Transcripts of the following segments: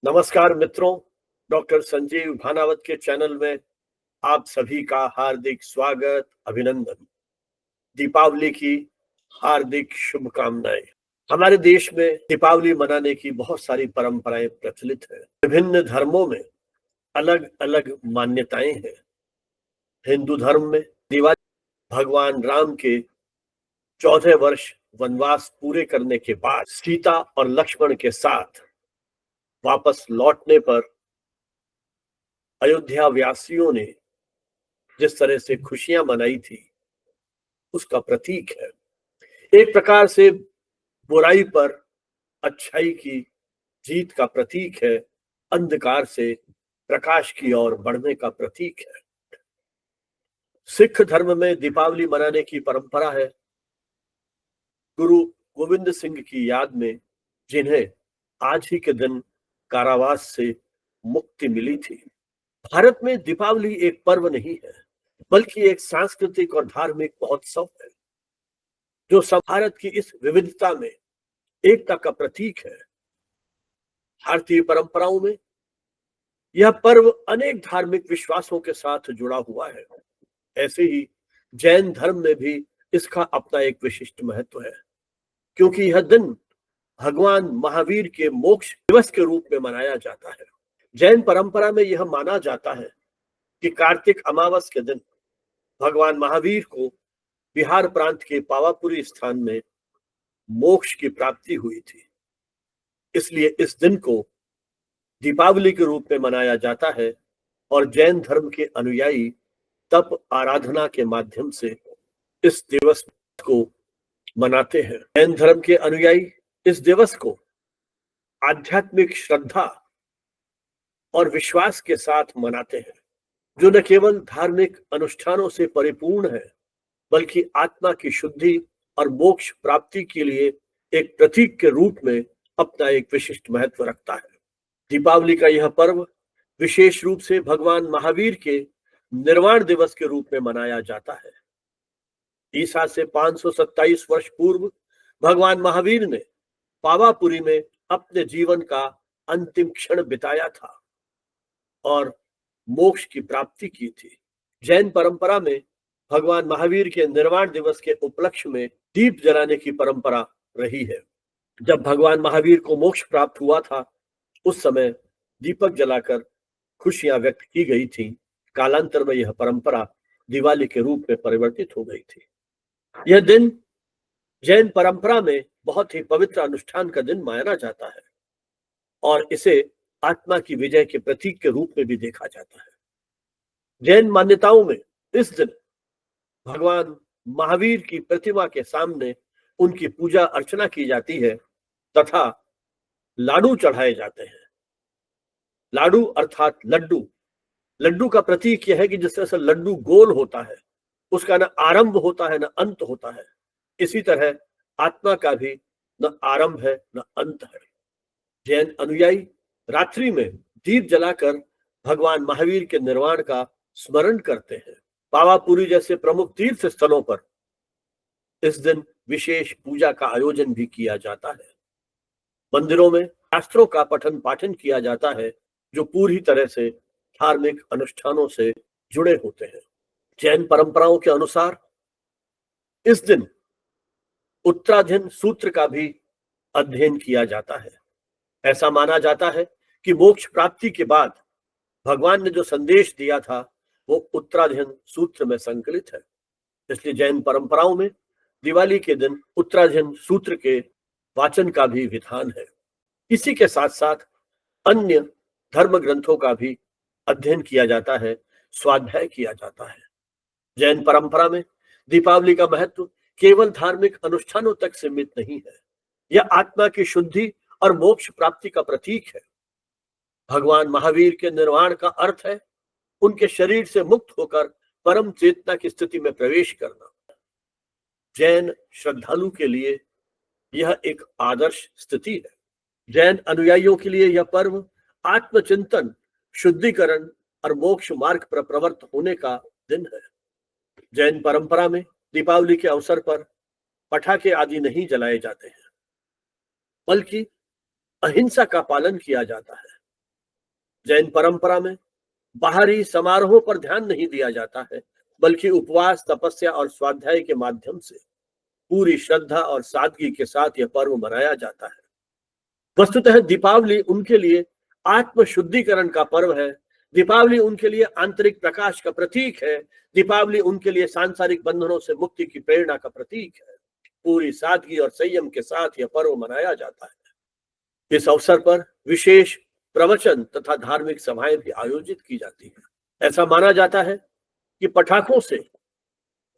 नमस्कार मित्रों, डॉक्टर संजीव भानावत के चैनल में आप सभी का हार्दिक स्वागत, अभिनंदन। दीपावली की हार्दिक शुभकामनाएं। हमारे देश में दीपावली मनाने की बहुत सारी परंपराएं प्रचलित है। विभिन्न धर्मों में अलग अलग मान्यताएं हैं। हिंदू धर्म में दिवाली भगवान राम के 14 वर्ष वनवास पूरे करने के बाद सीता और लक्ष्मण के साथ वापस लौटने पर अयोध्या वासियों ने जिस तरह से खुशियां मनाई थी उसका प्रतीक है। एक प्रकार से बुराई पर अच्छाई की जीत का प्रतीक है, अंधकार से प्रकाश की ओर बढ़ने का प्रतीक है। सिख धर्म में दीपावली मनाने की परंपरा है। गुरु गोविंद सिंह की याद में, जिन्हें आज ही के दिन कारावास से मुक्ति मिली थी। भारत में दीपावली एक पर्व नहीं है, बल्कि एक सांस्कृतिक और धार्मिक महोत्सव है जो सब भारत की इस विविधता में एकता का प्रतीक है। भारतीय परंपराओं में यह पर्व अनेक धार्मिक विश्वासों के साथ जुड़ा हुआ है। ऐसे ही जैन धर्म में भी इसका अपना एक विशिष्ट महत्व है, क्योंकि यह दिन भगवान महावीर के मोक्ष दिवस के रूप में मनाया जाता है। जैन परंपरा में यह माना जाता है कि कार्तिक अमावस के दिन भगवान महावीर को बिहार प्रांत के पावापुरी स्थान में मोक्ष की प्राप्ति हुई थी। इसलिए इस दिन को दीपावली के रूप में मनाया जाता है और जैन धर्म के अनुयायी तप आराधना के माध्यम से इस दिवस को मनाते हैं। जैन धर्म के अनुयायी इस दिवस को आध्यात्मिक श्रद्धा और विश्वास के साथ मनाते हैं, जो न केवल धार्मिक अनुष्ठानों से परिपूर्ण है, बल्कि आत्मा की शुद्धि और मोक्ष प्राप्ति के लिए एक प्रतीक के रूप में अपना एक विशिष्ट महत्व रखता है। दीपावली का यह पर्व विशेष रूप से भगवान महावीर के निर्वाण दिवस के रूप में मनाया जाता है। ईसा से 527 वर्ष पूर्व भगवान महावीर ने पावापुरी में अपने जीवन का अंतिम क्षण बिताया था और मोक्ष की प्राप्ति की थी। जैन परंपरा में भगवान महावीर के निर्वाण दिवस के उपलक्ष्य में दीप जलाने की परंपरा रही है। जब भगवान महावीर को मोक्ष प्राप्त हुआ था, उस समय दीपक जलाकर खुशियां व्यक्त की गई थी। कालांतर में यह परंपरा दिवाली के रूप में परिवर्तित हो गई थी। यह दिन जैन परंपरा में बहुत ही पवित्र अनुष्ठान का दिन माना जाता है और इसे आत्मा की विजय के प्रतीक के रूप में भी देखा जाता है। जैन मान्यताओं में इस दिन भगवान महावीर की प्रतिमा के सामने उनकी पूजा अर्चना की जाती है तथा लाडू चढ़ाए जाते हैं। लाडू अर्थात लड्डू। लड्डू का प्रतीक यह है कि जिस तरह से लड्डू गोल होता है, उसका न आरंभ होता है न अंत होता है, इसी तरह आत्मा का भी न आरंभ है न अंत है। जैन अनुयायी रात्रि में दीप जलाकर भगवान महावीर के निर्वाण का स्मरण करते हैं। पावापुरी जैसे प्रमुख तीर्थ स्थलों पर इस दिन विशेष पूजा का आयोजन भी किया जाता है। मंदिरों में शास्त्रों का पठन पाठन किया जाता है, जो पूरी तरह से धार्मिक अनुष्ठानों से जुड़े होते हैं। जैन परंपराओं के अनुसार इस दिन उत्तराधीन सूत्र का भी अध्ययन किया जाता है। ऐसा माना जाता है कि मोक्ष प्राप्ति के बाद भगवान ने जो संदेश दिया था वो उत्तराधीन सूत्र में संकलित है। इसलिए जैन परंपराओं में दिवाली के दिन उत्तराधीन सूत्र के वाचन का भी विधान है। इसी के साथ साथ अन्य धर्म ग्रंथों का भी अध्ययन किया जाता है, स्वाध्याय किया जाता है। जैन परंपरा में दीपावली का महत्व केवल धार्मिक अनुष्ठानों तक सीमित नहीं है। यह आत्मा की शुद्धि और मोक्ष प्राप्ति का प्रतीक है। भगवान महावीर के निर्वाण का अर्थ है उनके शरीर से मुक्त होकर परम चेतना की स्थिति में प्रवेश करना। जैन श्रद्धालु के लिए यह एक आदर्श स्थिति है। जैन अनुयायियों के लिए यह पर्व आत्मचिंतन, शुद्धिकरण और मोक्ष मार्ग पर प्रवृत्त होने का दिन है। जैन परंपरा में दीपावली के अवसर पर पटाखे आदि नहीं जलाए जाते हैं, बल्कि अहिंसा का पालन किया जाता है। जैन परंपरा में बाहरी समारोह पर ध्यान नहीं दिया जाता है, बल्कि उपवास, तपस्या और स्वाध्याय के माध्यम से पूरी श्रद्धा और सादगी के साथ यह पर्व मनाया जाता है। वस्तुतः दीपावली उनके लिए आत्म शुद्धिकरण का पर्व है। दीपावली उनके लिए आंतरिक प्रकाश का प्रतीक है। दीपावली उनके लिए सांसारिक बंधनों से मुक्ति की प्रेरणा का प्रतीक है। पूरी सादगी और संयम के साथ यह पर्व मनाया जाता है। इस अवसर पर विशेष प्रवचन तथा धार्मिक सभाएं भी आयोजित की जाती है। ऐसा माना जाता है कि पटाखों से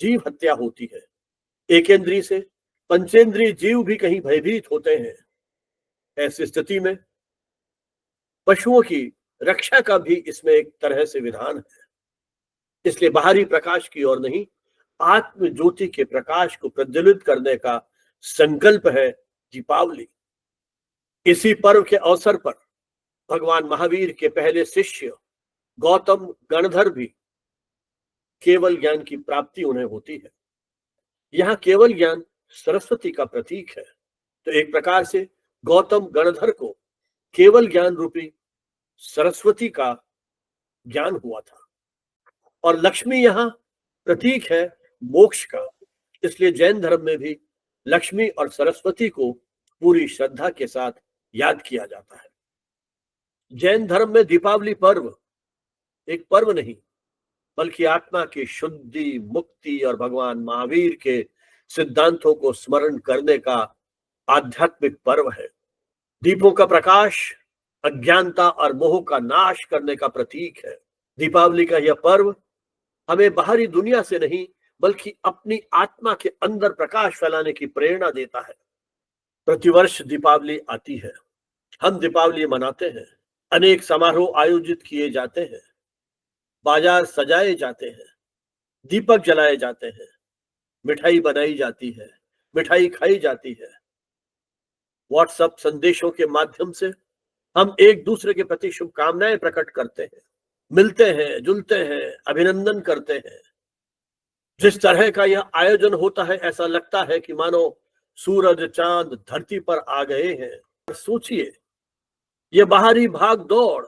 जीव हत्या होती है। एकेंद्रीय से पंचेंद्रीय जीव भी कहीं भयभीत होते हैं। ऐसी स्थिति में पशुओं की रक्षा का भी इसमें एक तरह से विधान है। इसलिए बाहरी प्रकाश की ओर नहीं, आत्म ज्योति के प्रकाश को प्रज्वलित करने का संकल्प है दीपावली। इसी पर्व के अवसर पर भगवान महावीर के पहले शिष्य गौतम गणधर भी केवल ज्ञान की प्राप्ति उन्हें होती है। यहाँ केवल ज्ञान सरस्वती का प्रतीक है। तो एक प्रकार से गौतम गणधर को केवल ज्ञान रूपी सरस्वती का ज्ञान हुआ था। और लक्ष्मी यहाँ प्रतीक है मोक्ष का। इसलिए जैन धर्म में भी लक्ष्मी और सरस्वती को पूरी श्रद्धा के साथ याद किया जाता है। जैन धर्म में दीपावली पर्व एक पर्व नहीं, बल्कि आत्मा की शुद्धि, मुक्ति और भगवान महावीर के सिद्धांतों को स्मरण करने का आध्यात्मिक पर्व है। दीपों का प्रकाश अज्ञानता और मोह का नाश करने का प्रतीक है। दीपावली का यह पर्व हमें बाहरी दुनिया से नहीं, बल्कि अपनी आत्मा के अंदर प्रकाश फैलाने की प्रेरणा देता है। प्रतिवर्ष दीपावली आती है, हम दीपावली मनाते हैं। अनेक समारोह आयोजित किए जाते हैं, बाजार सजाए जाते हैं, दीपक जलाए जाते हैं, मिठाई बनाई जाती है, मिठाई खाई जाती है। व्हाट्सएप संदेशों के माध्यम से हम एक दूसरे के प्रति शुभकामनाएं प्रकट करते हैं, मिलते हैं, जुलते हैं, अभिनंदन करते हैं। जिस तरह का यह आयोजन होता है, ऐसा लगता है कि मानो सूरज चांद धरती पर आ गए हैं। सोचिए, ये बाहरी भाग दौड़,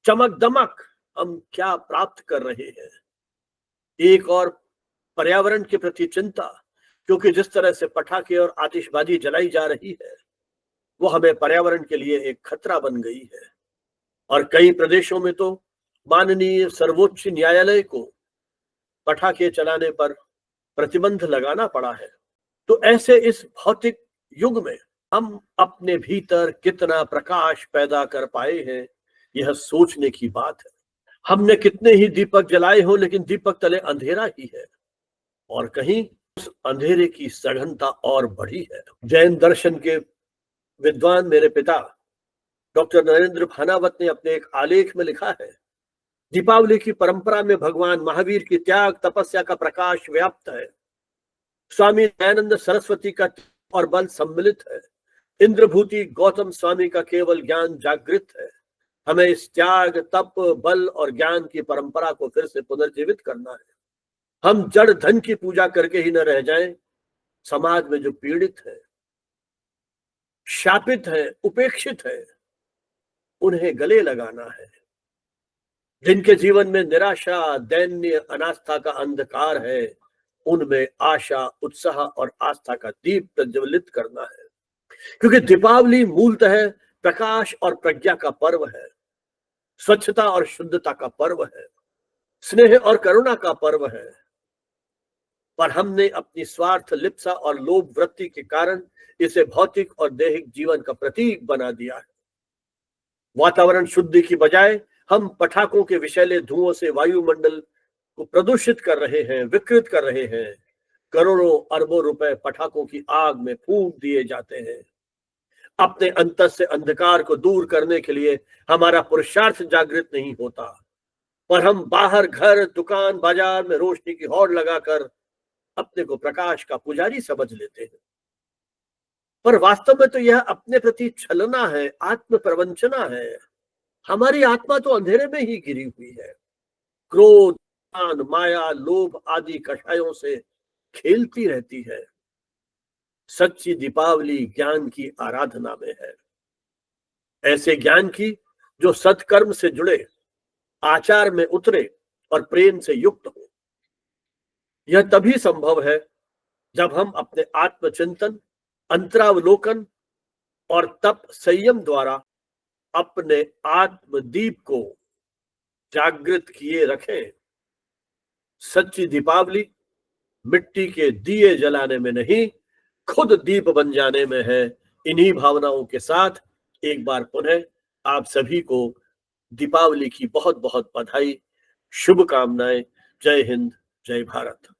चमक दमक हम क्या प्राप्त कर रहे हैं। एक और पर्यावरण के प्रति चिंता, क्योंकि जिस तरह से पटाखे और आतिशबाजी जलाई जा रही है, वो हमें पर्यावरण के लिए एक खतरा बन गई है। और कई प्रदेशों में तो माननीय सर्वोच्च न्यायालय को पटाखे चलाने पर प्रतिबंध लगाना पड़ा है। तो ऐसे इस भौतिक युग में हम अपने भीतर कितना प्रकाश पैदा कर पाए हैं, यह सोचने की बात है। हमने कितने ही दीपक जलाए हो, लेकिन दीपक तले अंधेरा ही है, और कहीं उस अंधेरे की सघनता और बढ़ी है। जैन दर्शन के विद्वान मेरे पिता डॉक्टर नरेंद्र भानावत ने अपने एक आलेख में लिखा है, दीपावली की परंपरा में भगवान महावीर की त्याग तपस्या का प्रकाश व्याप्त है। स्वामी दयानंद सरस्वती का और बल सम्मिलित है। इंद्रभूति गौतम स्वामी का केवल ज्ञान जागृत है। हमें इस त्याग, तप, बल और ज्ञान की परंपरा को फिर से पुनर्जीवित करना है। हम जड़ धन की पूजा करके ही न रह जाएं। समाज में जो पीड़ित है, शापित है, उपेक्षित है, उन्हें गले लगाना है। जिनके जीवन में निराशा, दैन्य, अनास्था का अंधकार है, उनमें आशा, उत्साह और आस्था का दीप प्रज्वलित करना है। क्योंकि दीपावली मूलतः प्रकाश और प्रज्ञा का पर्व है, स्वच्छता और शुद्धता का पर्व है, स्नेह और करुणा का पर्व है। पर हमने अपनी स्वार्थ, लिप्सा और लोभ वृत्ति के कारण इसे भौतिक और दैहिक जीवन का प्रतीक बना दिया है। वातावरण शुद्धि की बजाय हम पटाखों के विषैले धुओं से वायुमंडल को प्रदूषित कर रहे हैं, विकृत कर रहे हैं। करोड़ों अरबों रुपए पटाखों की आग में फूंक दिए जाते हैं। अपने अंतर से अंधकार को दूर करने के लिए हमारा पुरुषार्थ जागृत नहीं होता, पर हम बाहर घर, दुकान, बाजार में रोशनी की होड़ लगाकर अपने को प्रकाश का पुजारी समझ लेते हैं। पर वास्तव में तो यह अपने प्रति छलना है, आत्म प्रवंचना है। हमारी आत्मा तो अंधेरे में ही गिरी हुई है। क्रोध, माया, लोभ आदि कषायों से खेलती रहती है। सच्ची दीपावली ज्ञान की आराधना में है, ऐसे ज्ञान की जो सत्कर्म से जुड़े, आचार में उतरे और प्रेम से युक्त हो। यह तभी संभव है जब हम अपने आत्मचिंतन, अंतरावलोकन और तप संयम द्वारा अपने आत्मदीप को जागृत किए रखें। सच्ची दीपावली मिट्टी के दिए जलाने में नहीं, खुद दीप बन जाने में है। इन्हीं भावनाओं के साथ एक बार पुनः आप सभी को दीपावली की बहुत बहुत बधाई, शुभकामनाएं। जय हिंद, जय भारत।